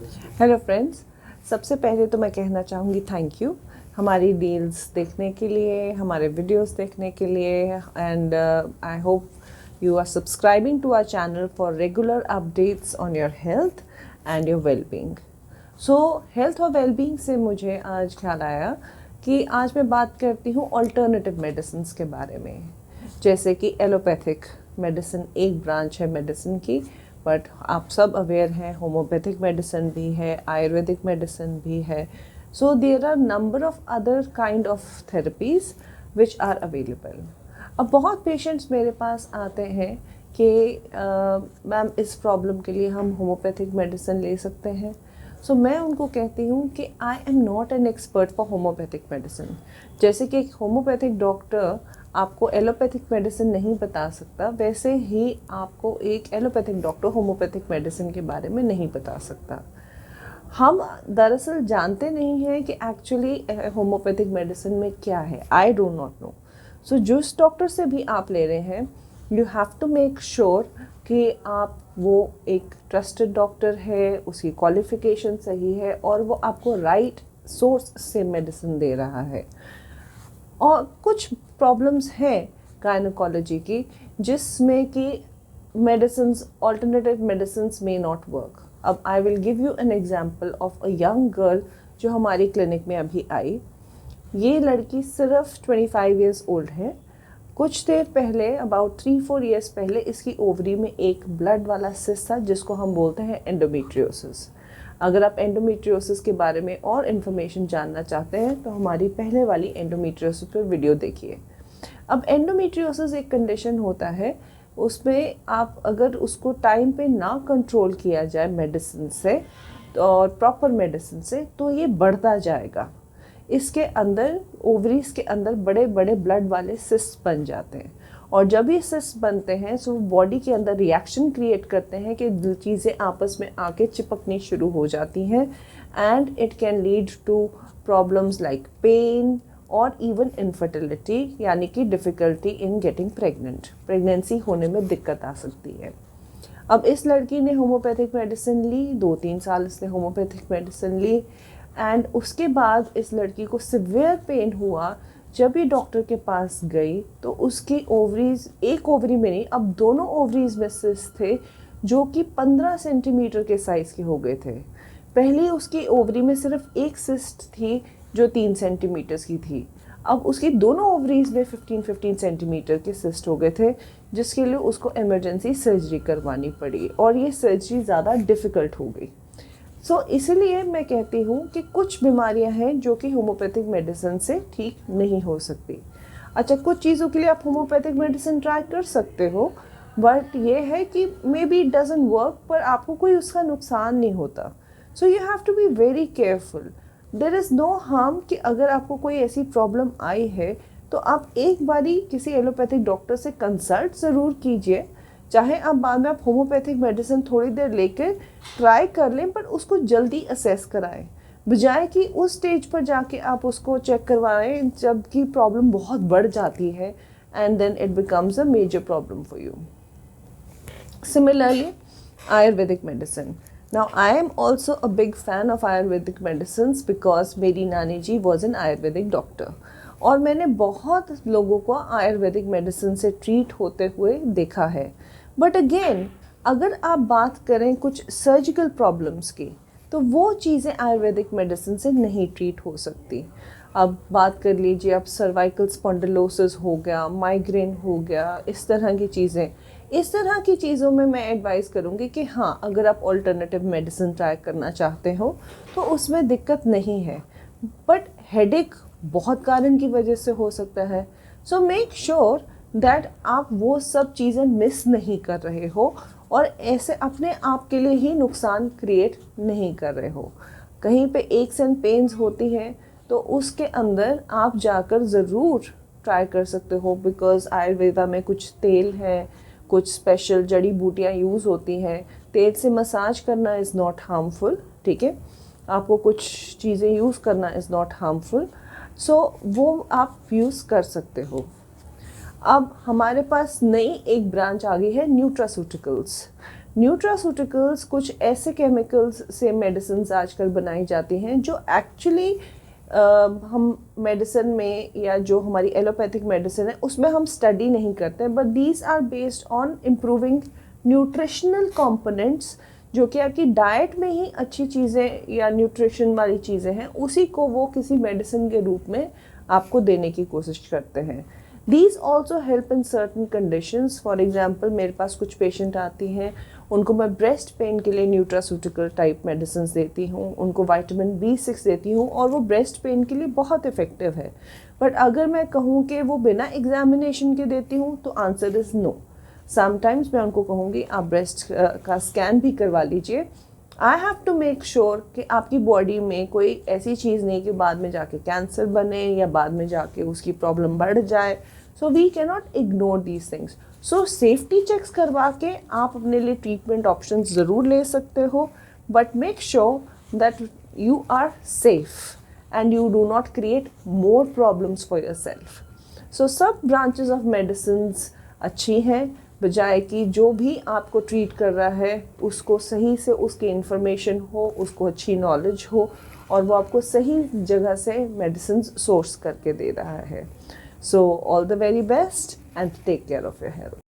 Hello friends, सबसे पहले तो मैं कहना चाहूँगी थैंक यू हमारी डील्स देखने के लिए, हमारे वीडियोस देखने के लिए and I hope you are subscribing to our channel for regular updates on your health and your well-being. So health और well-being से मुझे आज ख्याल आया कि आज मैं बात करती हूँ अल्टरनेटिव मेडिसिन के बारे में, जैसे कि एलोपैथिक मेडिसिन एक ब्रांच है मेडिसिन की, बट आप सब अवेयर हैं होम्योपैथिक मेडिसिन भी है, आयुर्वेदिक मेडिसिन भी है. So there are number of other kind of therapies which are available. अब बहुत पेशेंट्स मेरे पास आते हैं कि मैम इस प्रॉब्लम के लिए हम होम्योपैथिक मेडिसिन ले सकते हैं. सो मैं उनको कहती हूँ कि I am not an expert for homeopathic medicine. जैसे कि एक होम्योपैथिक डॉक्टर आपको एलोपैथिक मेडिसिन नहीं बता सकता, वैसे ही आपको एक एलोपैथिक डॉक्टर होम्योपैथिक मेडिसिन के बारे में नहीं बता सकता. हम दरअसल जानते नहीं हैं कि एक्चुअली होम्योपैथिक मेडिसिन में क्या है. I do not know. So जिस डॉक्टर से भी आप ले रहे हैं, you have to make sure कि आप वो एक ट्रस्टेड डॉक्टर है, उसकी क्वालिफ़िकेशन सही है और वो आपको राइट सोर्स से मेडिसिन दे रहा है. और कुछ प्रॉब्लम्स हैं गायनोकोलॉजी की जिसमें कि medicines, alternative medicines may not work. अब I will give you an example of a young girl जो हमारी क्लिनिक में अभी आई. ये लड़की सिर्फ 25 ईयर्स ओल्ड है. कुछ देर पहले, अबाउट 3-4 ईयर्स पहले, इसकी ओवरी में एक ब्लड वाला सिस्ट था जिसको हम बोलते हैं एंडोमेट्रियोसिस. अगर आप एंडोमेट्रियोसिस के बारे में और इन्फॉर्मेशन जानना चाहते हैं तो हमारी पहले वाली एंडोमेट्रियोसिस पर वीडियो देखिए. अब एंडोमेट्रियोसिस एक कंडीशन होता है, उसमें आप अगर उसको टाइम पे ना कंट्रोल किया जाए मेडिसिन से और प्रॉपर मेडिसिन से, तो ये बढ़ता जाएगा. इसके अंदर, ओवरीज के अंदर बड़े बड़े ब्लड वाले सिस्ट बन जाते हैं और जब ये सिस्ट बनते हैं तो बॉडी के अंदर रिएक्शन क्रिएट करते हैं कि चीज़ें आपस में आके चिपकनी शुरू हो जाती हैं and it can lead to problems like pain और इवन इनफर्टिलिटी, यानी कि difficulty in getting pregnant. Pregnancy होने में दिक्कत आ सकती है. अब इस लड़की ने होम्योपैथिक मेडिसिन ली, 2-3 साल इसने होम्योपैथिक मेडिसिन ली एंड उसके बाद इस लड़की को सिवियर पेन हुआ. जब ये डॉक्टर के पास गई तो उसकी ओवरीज, एक ओवरी में नहीं, अब दोनों ओवरीज में सिस्ट थे जो कि 15 सेंटीमीटर के साइज़ के हो गए थे. पहले उसकी ओवरी में सिर्फ एक सिस्ट थी जो 3 सेंटीमीटर की थी. अब उसकी दोनों ओवरीज में 15-15 सेंटीमीटर के सिस्ट हो गए थे, जिसके लिए उसको इमरजेंसी सर्जरी करवानी पड़ी और ये सर्जरी ज़्यादा डिफ़िकल्ट हो गई. सो इसीलिए मैं कहती हूँ कि कुछ बीमारियाँ हैं जो कि होम्योपैथिक मेडिसिन से ठीक नहीं हो सकती. अच्छा, कुछ चीज़ों के लिए आप होम्योपैथिक मेडिसिन ट्राई कर सकते हो, बट ये है कि maybe it doesn't work, पर आपको कोई उसका नुकसान नहीं होता. So you have to be very careful. There is no harm कि अगर आपको कोई ऐसी प्रॉब्लम आई है तो आप एक बारी किसी एलोपैथिक डॉक्टर से कंसल्ट ज़रूर कीजिए. चाहे आप बाद में आप होम्योपैथिक मेडिसिन थोड़ी देर लेकर ट्राई कर लें, पर उसको जल्दी असेस कराएं, बजाय कि उस स्टेज पर जाके आप उसको चेक करवाएं जबकि प्रॉब्लम बहुत बढ़ जाती है and then it becomes a major problem for you. Similarly, Ayurvedic medicine. Now, I am also a big fan of Ayurvedic medicines because मेरी नानी जी was an Ayurvedic doctor और मैंने बहुत लोगों को आयुर्वेदिक मेडिसिन से ट्रीट होते हुए देखा है. बट अगेन, अगर आप बात करें कुछ सर्जिकल प्रॉब्लम्स की, तो वो चीज़ें आयुर्वेदिक मेडिसिन से नहीं ट्रीट हो सकती. अब बात कर लीजिए, अब सर्वाइकल स्पॉन्डिलोसिस हो गया, माइग्रेन हो गया, इस तरह की चीज़ें. इस तरह की चीज़ों में मैं एडवाइस करूँगी कि हाँ, अगर आप अल्टरनेटिव मेडिसिन ट्राई करना चाहते हो तो उसमें दिक्कत नहीं है, बट हेडेक बहुत कारण की वजह से हो सकता है. सो मेक श्योर दैट आप वो सब चीज़ें मिस नहीं कर रहे हो और ऐसे अपने आप के लिए ही नुकसान क्रिएट नहीं कर रहे हो. कहीं पे एक्स एंड पेन्स होती हैं तो उसके अंदर आप जाकर ज़रूर ट्राई कर सकते हो, बिकॉज़ आयुर्वेदा में कुछ तेल है, कुछ स्पेशल जड़ी बूटियाँ यूज़ होती हैं. तेल से मसाज करना इज़ नॉट हार्मफुल, ठीक है. आपको कुछ चीज़ें यूज़ करना इज़ नॉट हार्मफुल. सो वो आप यूज़ कर सकते हो. अब हमारे पास नई एक ब्रांच आ गई है, न्यूट्रास्यूटिकल्स. न्यूट्रास्यूटिकल्स कुछ ऐसे केमिकल्स से मेडिसिन आजकल बनाई जाती हैं जो एक्चुअली हम मेडिसिन में या जो हमारी एलोपैथिक मेडिसिन है उसमें हम स्टडी नहीं करते, but these are based on improving nutritional components, जो कि आपकी डाइट में ही अच्छी चीज़ें या न्यूट्रिशन वाली चीज़ें हैं, उसी को वो किसी मेडिसिन के रूप में आपको देने की कोशिश करते हैं। These also help in certain conditions. For example, मेरे पास कुछ पेशेंट आती हैं, उनको मैं ब्रेस्ट पेन के लिए न्यूट्रास्यूटिकल टाइप मेडिसिन देती हूँ, उनको विटामिन B6 देती हूँ और वो ब्रेस्ट पेन के लिए बहुत इफ़ेक्टिव है। बट अगर मैं कहूँ कि वो बिना एग्जामिनेशन के देती हूँ तो आंसर इज़ नो। समटाइम्स मैं उनको कहूँगी आप ब्रेस्ट का स्कैन भी करवा लीजिए। I have to make sure कि आपकी बॉडी में कोई ऐसी चीज़ नहीं कि बाद में जाके कैंसर बने या बाद में जाके उसकी प्रॉब्लम बढ़ जाए। So we can not ignore these things. So safety checks करवा के आप अपने लिए ट्रीटमेंट ऑप्शन ज़रूर ले सकते हो, but make sure that you are safe and you do not create more problems for yourself. So सब ब्रांचेस ऑफ मेडिसिन अच्छी हैं, बजाय कि जो भी आपको ट्रीट कर रहा है उसको सही से उसकी इन्फॉर्मेशन हो, उसको अच्छी नॉलेज हो और वो आपको सही जगह से मेडिसिन सोर्स करके दे रहा है। So all the very best and take care of your health.